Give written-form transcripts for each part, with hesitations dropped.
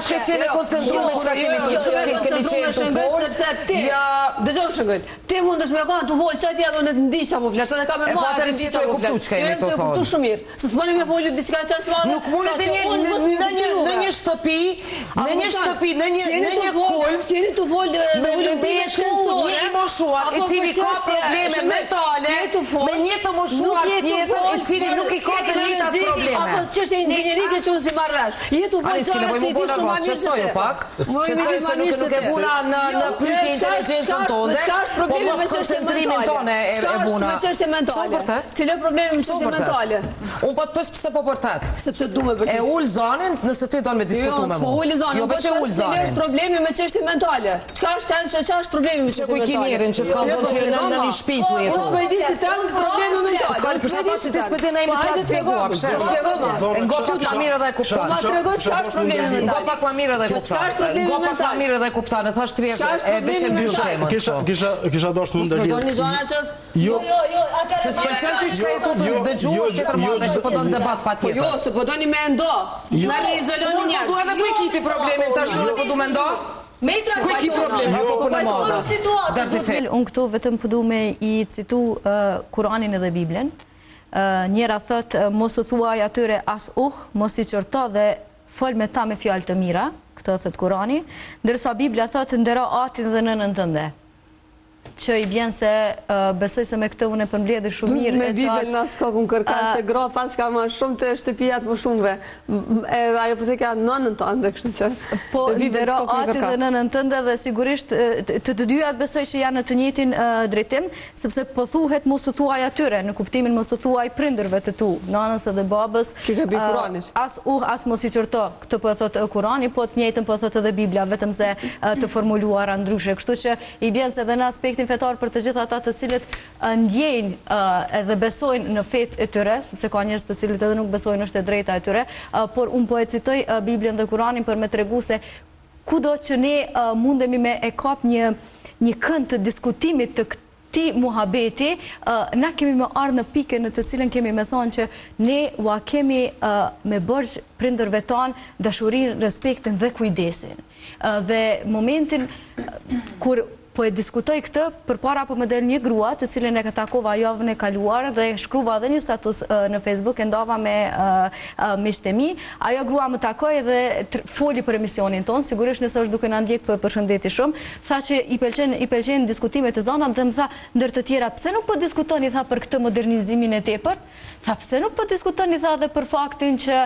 s'ke qenë koncentruar me çka kemi qenë të folë. Dëgjoj shëngël. Ti mundesh me kanë të vol çati edhe në ndiqa po flet, edhe ka me marrë. Atë si të e kuptoj çka jemi të thonë. Kuptoj shumë mirë. Se s'moni me folë diçka çast madhe. Nuk mundet në një shtëpi, në një kulm, jeni të vol me një i moshuar i cili ka probleme mentale, me një të moshuar tjetër i cili nuk i ka të njëjtat probleme. Apo çështje inxhinierike që unë si marrësh. Je të vol çfarë si ti shumë më mirë. Çfarë pak? Çfarë se nuk e vuna në pyetje inteligjencën tonë. Çka është problemi me çështjen mentale? E vuna. Me çështjen mentale. Cili është problemi me çështjen mentale? Unë po të pos pse po portat. Sepse du me për e ul zonin nëse ti don me diskutu me mua. Jo, veç e ul zonin. Cili është problemi me çështjen mentale? Çka është problemi me çështjen mentale? Ku kinerin që ka thonë që në një shtëpi tu jeton. Po e di se të problemi mental. S'ka për shkak se ti s'po di na imi ta shpjegoj. Ngop pak më mirë edhe e kupton. Ma tregoj çka është problemi mental. Ngop pak më mirë edhe e kupton. Ngop pak më mirë edhe e kupton. E thash thjesht e veçëm dy shembull. Kisha dashur të ndërlidh. Do një zona ç's jo, atëherë që s'kan çantë çka e tu dëgjuar tjetër më që po don debat patjetër. Jo, se po doni me ndo. Na le izoloni njerëz. Po do edhe ku i kiti problemin tash po du me ndo? Ku i ki problem? Po në moda. Unë këtu vetëm po du me i citu Kuranin edhe Biblën. Njëra thot mos u thuaj atyre as mos i qorto dhe fol me ta me fjalë të mira, këtë thot Kurani, ndërsa Bibla thot ndero atin dhe nënën tënde. Që i bjen se besoj se me këtë unë e përmbledhi shumë mirë. Me Bibel në s'ka kun kërkan, se gra pas ka ma shumë të shtëpijat më shumëve. Edhe ajo përte ka nënën të andë, kështë që... Po, ndero atin dhe nënën tënde dhe sigurisht të dyat besoj që janë në të njëjtin drejtim, sepse po thuhet mos u thuaj atyre, në kuptimin mos u thuaj prindërve të tu, nanës edhe babës. Kike bi Kuranis. As mos i qërto, këtë po thot Kurani, po të njëjtën po thot edhe Biblia, vetëm se të formuluara ndryshe. Kështu që i bjen se dhe në aspektin fetar për të gjitha ata të cilët ndjejnë edhe besojnë në fetë e tyre, sepse ka njerëz të cilët edhe nuk besojnë është e drejta e tyre, por unë po e citoj Biblën dhe Kuranin për me tregu se kudo që ne mundemi me e kap një kënd të diskutimit të këti muhabeti, na kemi me ardhë në pike në të cilën kemi me thonë që ne ua kemi me bërgjë prindërve tanë dashurin, respektin dhe kujdesin. Dhe momentin kur po e diskutoj këtë, për para po më del një grua të cilën e ka takova javën e kaluar dhe shkruva edhe një status në Facebook, e ndava me miqtemi. Ajo grua më takoj dhe foli për emisionin tonë, sigurisht nëse është duke në ndjek për përshëndeti shumë, tha që i pëlqen diskutimet e zonat dhe më tha, ndër të tjera, pse nuk po diskutoni tha për këtë modernizimin e tepër? Tha, pse nuk po diskutoni tha dhe për faktin që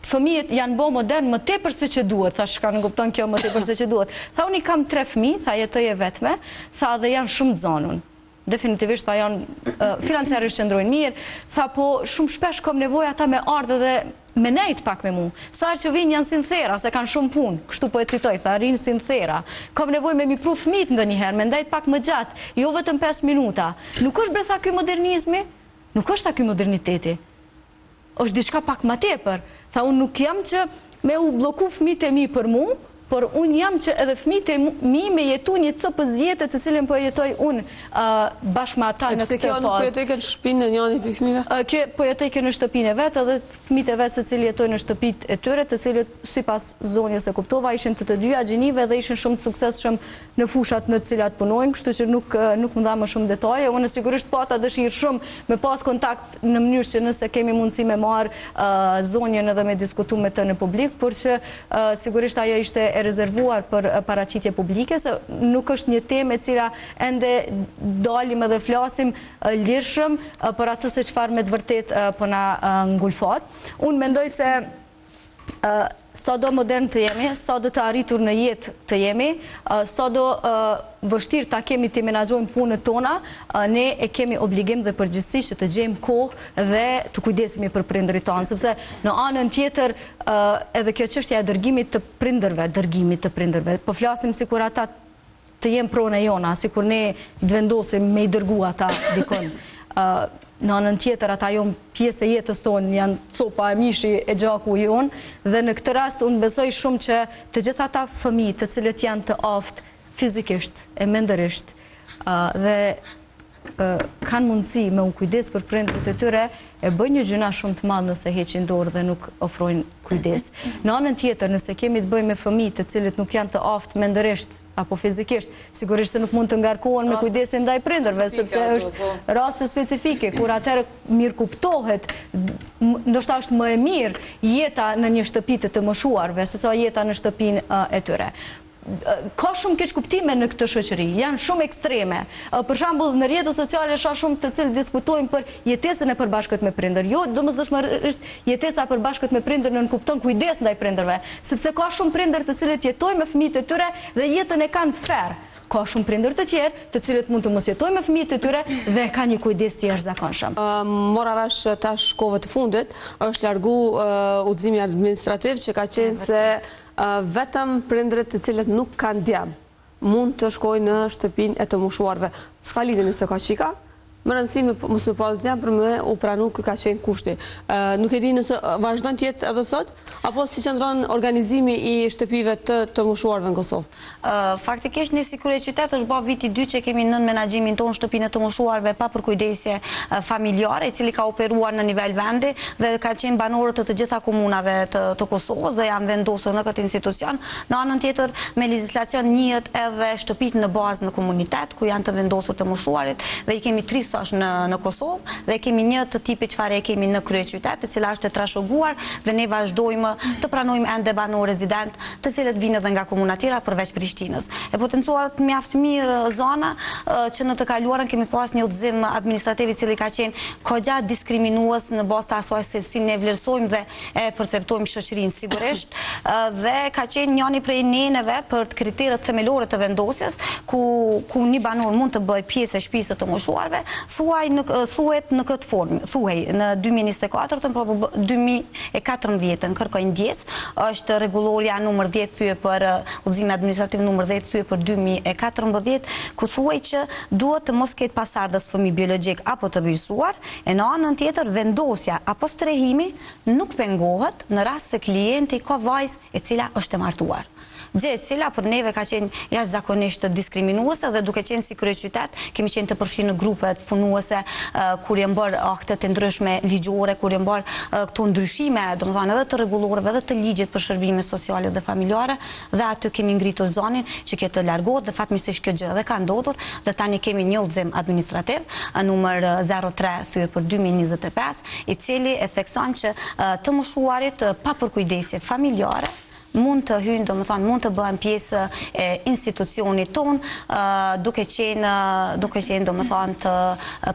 fëmijët janë bo modern më tepër se që duhet, tha shka në kupton kjo më tepër se që duhet. Tha unë i kam 3 fëmijë, tha jetoj e vetme, tha dhe janë shumë zonun. Definitivisht tha janë financiarisht qëndrojnë mirë, tha po shumë shpesh kom nevojë ata me ardhe dhe me nejt pak me mu. Sarë që vinë janë sinthera, se kanë shumë punë, kështu po e citoj, tha rinë sinthera. Kom nevojë me mi pru fëmijët ndë njëherë, me ndajt pak më gjatë, jo vetëm 5 minuta. Nuk është bre tha ky modernizmi, nuk është tha ky moderniteti. Është diçka pak më tepër. Tha, unë nuk jam që me u bloku fëmijët e mi për mu, por unë jam që edhe fëmijët e mi me jetu një copës jetë të cilën po jetoj unë bashkë me ata në këtë fazë. E pse kjo nuk po jetoj në shtëpinë në njëri për fëmijëve? Kjo po jetoj në shtëpinë e vetë edhe fëmijët e vetë se cilë jetoj në shtëpit e tyre, të cilët si pas zonjës e kuptova, ishin të dyja gjinive dhe ishin shumë suksesshëm në fushat në të cilat punojnë, kështu që nuk më dha më shumë detaje. Unë sigurisht pata dëshirë shumë me pas kontakt në mënyrë që nëse kemi mundësi me marë zonjën edhe me diskutu me të në publik, por që sigurisht ajo ishte e rezervuar për paraqitje publike, se nuk është një temë e cila ende dalim edhe flasim lirshëm për atë se çfarë me të vërtet po na ngulfat. Unë mendoj se sa do modern të jemi, sa do të arritur në jetë të jemi, sa do vështirë ta kemi të menaxhojmë punët tona, ne e kemi obligim dhe përgjegjësi që të gjejmë kohë dhe të kujdesemi për prindërit tanë, sepse në anën tjetër edhe kjo çështja e dërgimit të prindërve, po flasim sikur ata të jenë pronë e jona, sikur ne të vendosim me i dërgu ata dikon. Në anën tjetër ata jonë pjesë e jetës tonë, janë copa e mishi e gjaku jonë, dhe në këtë rast unë besoj shumë që të gjitha ata fëmijë të cilët janë të aftë fizikisht, e mendërisht, dhe kanë mundësi me unë kujdes për prindrit e tyre, e bëjnë një gjëna shumë të madhë nëse heqin dorë dhe nuk ofrojnë kujdes. Në anën tjetër, nëse kemi të bëjmë me fëmijë të cilët nuk janë të aftë mendërisht apo fizikisht, sigurisht se nuk mund të ngarkohen me kujdesin ndaj prindërve, sepse është raste specifike, kur atëherë mirë kuptohet, ndoshta është më e mirë jeta në një shtëpi të moshuarve, sesa jeta në shtëpinë e tyre. Ka shumë keq kuptime në këtë shoqëri, janë shumë ekstreme. Për shembull, në rrjetet sociale shoh shumë të cilët diskutojnë për jetesën e përbashkët me prindër. Jo, domosdoshmërisht jetesa e përbashkët me prindër në kupton kujdes ndaj prindërve, sepse ka shumë prindër të cilët jetojnë me fëmijët e tyre dhe jetën e kanë ferr. Ka shumë prindër të tjerë të cilët mund të mos jetojnë me fëmijët e tyre dhe ka një kujdes të jashtëzakonshëm. Mora vesh tash kohët të fundit, është largu udhëzimi administrativ që ka qenë se vetëm prindërit të cilët nuk kanë djem mund të shkojnë në shtëpinë e të moshuarve. S'ka lidhje nëse ka qika, më rëndësishme mos me pas djem për me u pranu kë ka qenë kushti. Nuk e di nëse vazhdon të jetë edhe sot, apo si qëndron organizimi i shtëpive të moshuarve në Kosovë? Faktikisht në Siguri Qytet është bë viti 2 që kemi nën menaxhimin tonë shtëpinë të moshuarve pa përkujdesje familjare, i cili ka operuar në nivel vendi dhe ka qenë banorë të gjitha komunave të Kosovës dhe janë vendosur në këtë institucion. Në anën tjetër, me legjislacion njihet edhe shtëpitë në bazë në komunitet ku janë të vendosur të moshuarit dhe i kemi 3 në Kosovë dhe kemi një të tipi çfarë kemi në kryeqytet, e cila është e trashëguar dhe ne vazhdojmë të pranojmë ende banor rezident, të cilët vinë edhe nga komuna tjera përveç Prishtinës. E potencuohet mjaft mirë zona që në të kaluarën kemi pas një udhëzim administrativ i cili ka qenë kogja diskriminues në bazë të asaj se si ne vlerësojmë dhe e perceptojmë shoqërinë sigurisht dhe ka qenë njëri prej neneve për kriteret themelore të vendosjes ku një banor mund të bëjë pjesë e shtëpisë të moshuarve. Thuhet në këtë formë, thuhej në 2024, por 2014 kërkoj ndjes, është rregulloria numër 10 thye për udhëzim administrativ numër 10 thye për 2014, ku thuhej që duhet të mos ketë pasardhës fëmijë biologjik apo të birësuar, e në anën tjetër vendosja apo strehimi nuk pengohet në rast se klienti ka vajzë e cila është e martuar. Gjë e cila për neve ka qenë jashtëzakonisht diskriminuese dhe duke qenë si kryeqytet kemi qenë të përfshirë në grupet punuese kur janë bërë akte të ndryshme ligjore, kur janë bërë këto ndryshime, domethënë edhe të rregullorëve edhe të ligjit për shërbime sociale dhe familjare dhe aty kemi ngritur zonin që këtë largohet dhe fatmirësisht kjo gjë edhe ka ndodhur dhe tani kemi një udhëzim administrativ numër 03 thye për 2025 i cili e thekson që të moshuarit pa përkujdesje familjare mund të hyjnë, domethënë mund të bëhen pjesë e institucionit ton, duke qenë domethënë të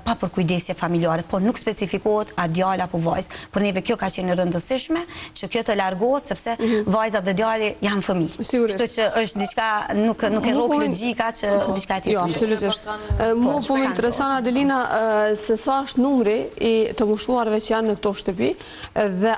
pa përkujdesje familjare, por nuk specifikohet a djalë apo vajzë. Për neve kjo ka qenë e rëndësishme që kjo të largohet sepse vajzat dhe djali janë fëmijë. Kështu që është diçka nuk e rrok logjika që diçka e tillë. Jo, absolutisht. Mu po më intereson Adelina se sa është numri i të moshuarve që janë në këto shtëpi dhe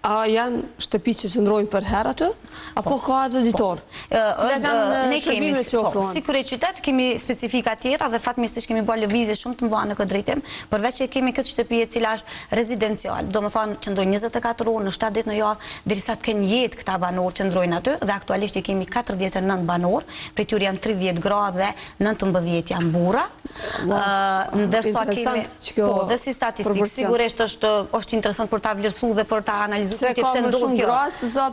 a janë shtëpi që qëndrojnë për herë aty, apo ka edhe ditor? Ne kemi, si kryeqytet kemi specifika tjera dhe fatmirësisht kemi bërë lëvizje shumë të mëdha në këtë drejtim, përveç që kemi këtë shtëpi e cila është rezidencial, domethënë qëndrojnë 24 orë në 7 ditë në javë, derisa të kenë jetë këta banorë qëndrojnë aty dhe aktualisht i kemi 49 banorë, prej tyre janë 30 gra dhe 19 janë burra. Ndërsa kemi, dhe si statistikë, sigurisht është interesant për ta vlerësuar dhe për ta analizuar. Se ka më shumë gra se sa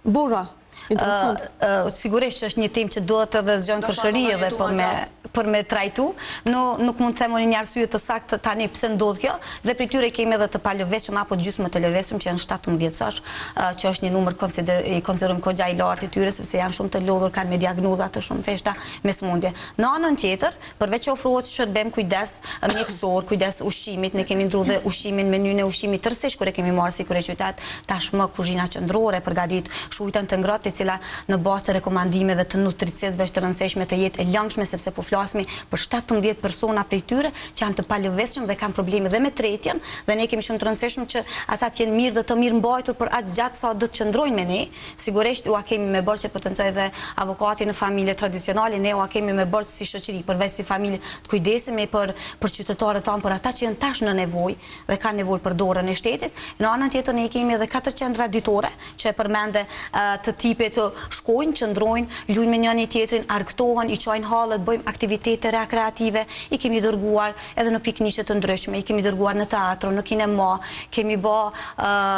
burra. Interesant. Sigurisht që është një tim që duhet edhe zgjon këshëri edhe për me trajtu. Nuk mund të them një arsye të saktë tani pse ndodh kjo, dhe prej tyre kemi edhe të palëveshëm apo gjysmë të lëveshëm që janë 17 vjeçash, që është një numër i konsiderojmë kogja i lartë i tyre sepse janë shumë të lodhur, kanë me diagnoza të shumë feshta me smundje. Në anën tjetër, përveç që ofrohet shërbim kujdes mjekësor, kujdes ushqimit, ne kemi ndruar dhe ushqimin, menyn e ushqimit tërësisht kur e kemi marrë si kryeqytet, tashmë kuzhina qendrore përgatit shujtën të ngrohtë cila në bazë të rekomandimeve të nutricisëve është të rëndësishme të jetë e langshme sepse po flasmi për 17 persona prej tyre që janë të palëveshëm dhe kanë probleme dhe me tretjen dhe ne kemi shumë të rëndësishëm që ata të jenë mirë dhe të mirë mbajtur për aq gjatë sa do të qëndrojnë me ne. Sigurisht ua kemi me bërë që potencoj dhe avokati në familje tradicionale, ne ua kemi me bërë si shoqëri, përveç si familje të kujdesemi për qytetarët tanë, për ata që janë tash në nevojë dhe kanë nevojë për dorën e shtetit. Në anën tjetër ne kemi edhe 4 qendra ditore që e përmende të tipit të shkojnë, qëndrojnë, lujnë me njëri tjetrin, argëtohen, i çojnë hallet, bëjmë aktivitete rekreative, i kemi dërguar edhe në piknishet të ndryshme, i kemi dërguar në teatro, në kinema, kemi bë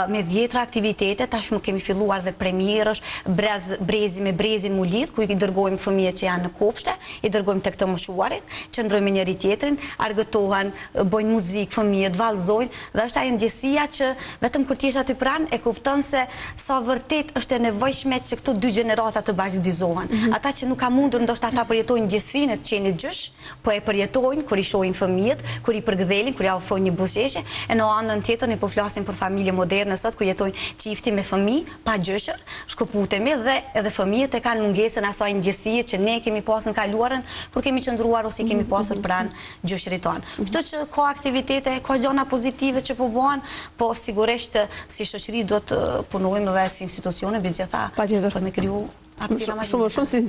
me 10 aktivitete, tashmë kemi filluar dhe premierësh, brezi me brezin mullit, ku i dërgojmë fëmijët që janë në kopshte, i dërgojmë tek të moshuarit, qëndrojmë me njëri tjetrin, argëtohen, bojnë muzikë, fëmijët vallëzojnë, dhe është ajo ndjesia që vetëm kur ti je aty pranë e kupton se sa vërtet është e nevojshme që këto dy gjenerata të bashkëdijzohen. Ata që nuk ka mundur ndoshta ata përjetojnë ndjesinë të qenit gjysh, po e përjetojnë kur i shohin fëmijët, kur i përgdhelin, kur ja ofrojnë një buzëqeshje, e në anën tjetër ne po flasim për familje moderne sot ku jetojnë çifti me fëmijë pa gjyshër, shkëputemi dhe edhe fëmijët e kanë mungesën asaj ndjesie që ne kemi pasur në kaluarën kur kemi qëndruar ose kemi pasur pranë gjyshërit tonë. Kështu që ka aktivitete, ka gjëra pozitive që po bëhen, po sigurisht si shoqëri do të punojmë dhe si institucione mbi gjitha për me kriju hapësira më të mirë. Shumë